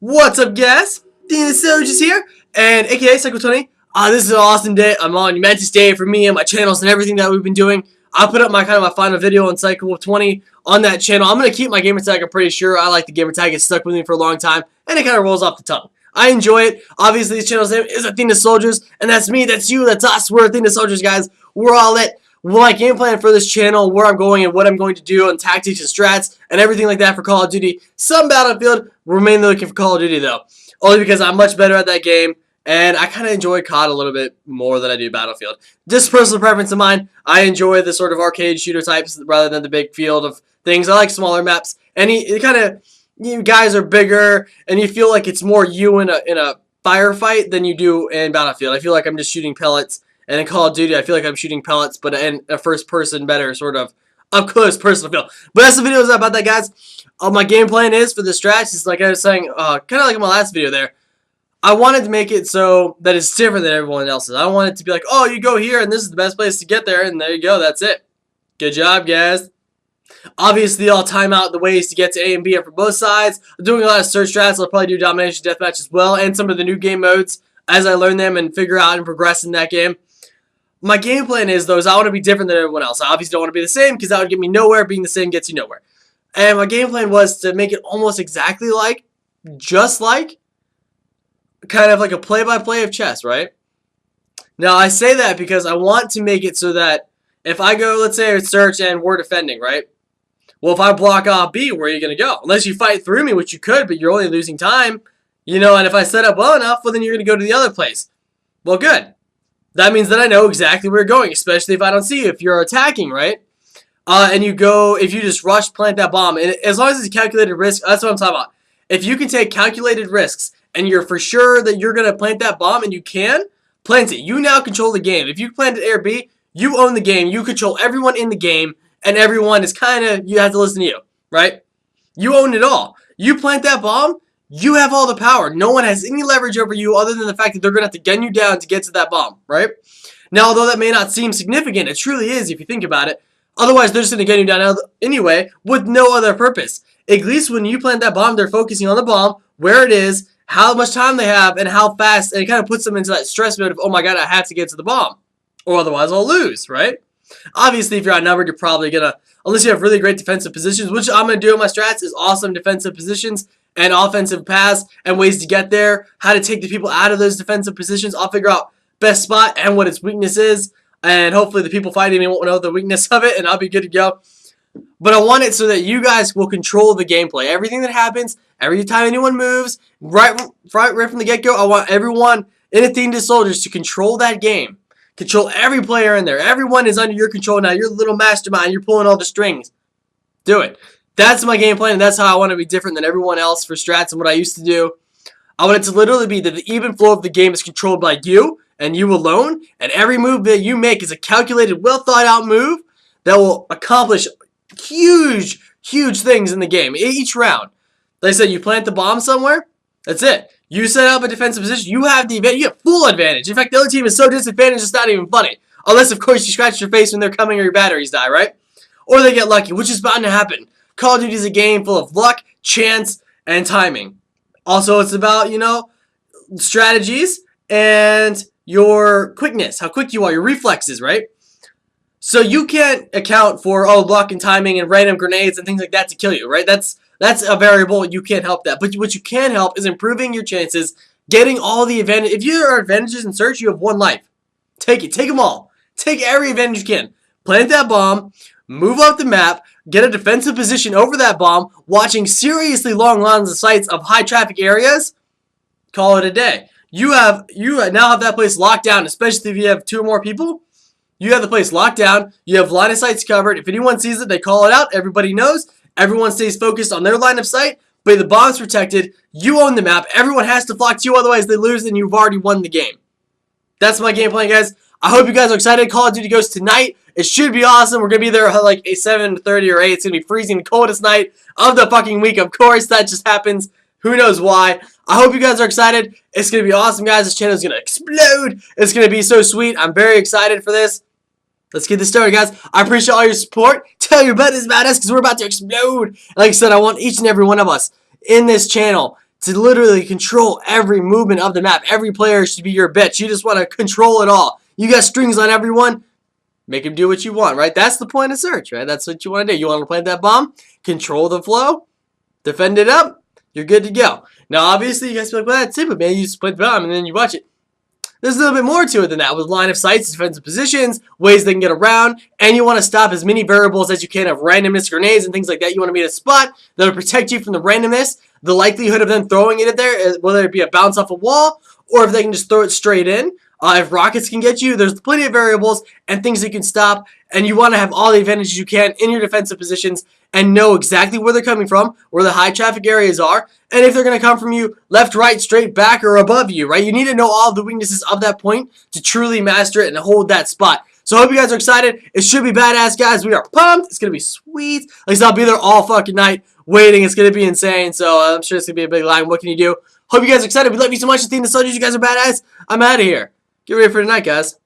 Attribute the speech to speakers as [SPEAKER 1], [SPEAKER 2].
[SPEAKER 1] What's up, guys? Athena Soldiers here, and aka Cycle 20. This is an awesome day. I'm on momentous day for me and my channels and everything that we've been doing. I put up my final video on Cycle 20 on that channel. I'm gonna keep my gamer tag. I'm pretty sure I like the gamer tag. It's stuck with me for a long time, and it kind of rolls off the tongue. I enjoy it. Obviously, this channel's name is Athena Soldiers, and that's me, that's you, that's us. We're Athena Soldiers, guys. We're all lit. My game plan for this channel, where I'm going and what I'm going to do, and tactics and strats and everything like that for Call of Duty. Some Battlefield. We're mainly looking for Call of Duty though, only because I'm much better at that game, and I kind of enjoy COD a little bit more than I do Battlefield. Just personal preference of mine. I enjoy the sort of arcade shooter types rather than the big field of things. I like smaller maps, and you guys are bigger, and you feel like it's more you in a firefight than you do in Battlefield. I feel like I'm just shooting pellets. And in Call of Duty, I feel like I'm shooting pellets, but in a first-person, better sort of up-close personal feel. But that's the video about that, guys. My game plan is for the strats, is like I was saying, kind of like in my last video there. I wanted to make it so that it's different than everyone else's. I don't want it to be like, oh, you go here, and this is the best place to get there, and there you go, that's it. Good job, guys. Obviously, I'll time out the ways to get to A and B for both sides. I'm doing a lot of search strats. I'll probably do domination deathmatch as well, and some of the new game modes as I learn them and figure out and progress in that game. My game plan is, though, I want to be different than everyone else. I obviously don't want to be the same because that would get me nowhere. Being the same gets you nowhere. And my game plan was to make it almost exactly like, just like, kind of like a play-by-play of chess, right? Now, I say that because I want to make it so that if I go, let's say, search and we're defending, right? Well, if I block off B, where are you going to go? Unless you fight through me, which you could, but you're only losing time. You know, and if I set up well enough, well, then you're going to go to the other place. Well, good. That means that I know exactly where you're going, especially if I don't see you. If you're attacking, right? And you go, if you just rush, plant that bomb. And as long as it's a calculated risk, that's what I'm talking about. If you can take calculated risks and you're for sure that you're going to plant that bomb and you can, plant it. You now control the game. If you planted A or B, you own the game. You control everyone in the game, and everyone is kind of, you have to listen to you, right? You own it all. You plant that bomb, you have all the power. No one has any leverage over you other than the fact that they're going to have to gun you down to get to that bomb, right? Now, although that may not seem significant, it truly is if you think about it. Otherwise, they're just going to gun you down anyway with no other purpose. At least when you plant that bomb, they're focusing on the bomb, where it is, how much time they have, and how fast, and it kind of puts them into that stress mode of, oh my god, I have to get to the bomb, or otherwise I'll lose, right? Obviously, if you're outnumbered, you're probably going to, unless you have really great defensive positions, which I'm going to do in my strats, is awesome defensive positions and offensive paths and ways to get there, how to take the people out of those defensive positions. I'll figure out best spot and what its weakness is, and hopefully the people fighting me won't know the weakness of it, and I'll be good to go. But I want it so that you guys will control the gameplay. Everything that happens, every time anyone moves, right from the get-go, I want everyone in Athena Soldiers to control that game. Control every player in there. Everyone is under your control now. You're the little mastermind. You're pulling all the strings. Do it. That's my game plan, and that's how I want to be different than everyone else for strats and what I used to do. I want it to literally be that the even flow of the game is controlled by you and you alone, and every move that you make is a calculated, well-thought-out move that will accomplish huge, huge things in the game, each round. Like I said, you plant the bomb somewhere, that's it. You set up a defensive position, you have the advantage, you have full advantage. In fact, the other team is so disadvantaged, it's not even funny. Unless, of course, you scratch your face when they're coming or your batteries die, right? Or they get lucky, which is bound to happen. Call of Duty is a game full of luck, chance, and timing. Also, it's about, you know, strategies and your quickness, how quick you are, your reflexes, right? So you can't account for, oh, luck and timing and random grenades and things like that to kill you, right? That's a variable. You can't help that. But what you can help is improving your chances, getting all the advantage. If there are advantages in search, you have one life. Take it. Take them all. Take every advantage you can. Plant that bomb. Move up the map, get a defensive position over that bomb, watching seriously long lines of sights of high traffic areas, call it a day. You now have that place locked down, especially if you have 2 or more people. You have the place locked down, you have line of sights covered. If anyone sees it, they call it out, everybody knows, everyone stays focused on their line of sight, but the bomb's protected, you own the map, everyone has to flock to you, otherwise they lose and you've already won the game. That's my game plan, guys. I hope you guys are excited. Call of Duty goes tonight. It should be awesome. We're going to be there at like a 7:30 or 8. It's going to be freezing, the coldest night of the fucking week. Of course, that just happens. Who knows why? I hope you guys are excited. It's going to be awesome, guys. This channel is going to explode. It's going to be so sweet. I'm very excited for this. Let's get this started, guys. I appreciate all your support. Tell your buddies about us because we're about to explode. Like I said, I want each and every one of us in this channel to literally control every movement of the map. Every player should be your bitch. You just want to control it all. You got strings on everyone. Make him do what you want, right? That's the point of search, right? That's what you want to do. You want to plant that bomb, control the flow, defend it up, you're good to go. Now, obviously, you guys be like, well, that's it, but man, you just plant the bomb and then you watch it. There's a little bit more to it than that, with line of sights, defensive positions, ways they can get around, and you want to stop as many variables as you can of randomness, grenades, and things like that. You want to be in a spot that will protect you from the randomness, the likelihood of them throwing it in there, whether it be a bounce off a wall, or if they can just throw it straight in. If rockets can get you, there's plenty of variables and things you can stop, and you want to have all the advantages you can in your defensive positions and know exactly where they're coming from, where the high traffic areas are, and if they're going to come from you left, right, straight, back, or above you, right? You need to know all of the weaknesses of that point to truly master it and hold that spot. So I hope you guys are excited. It should be badass, guys. We are pumped. It's going to be sweet. At least I'll be there all fucking night waiting. It's going to be insane, so I'm sure it's going to be a big line. What can you do? Hope you guys are excited. We love you so much. Athena soldiers, you guys are badass. I'm out of here. Get ready for tonight, guys.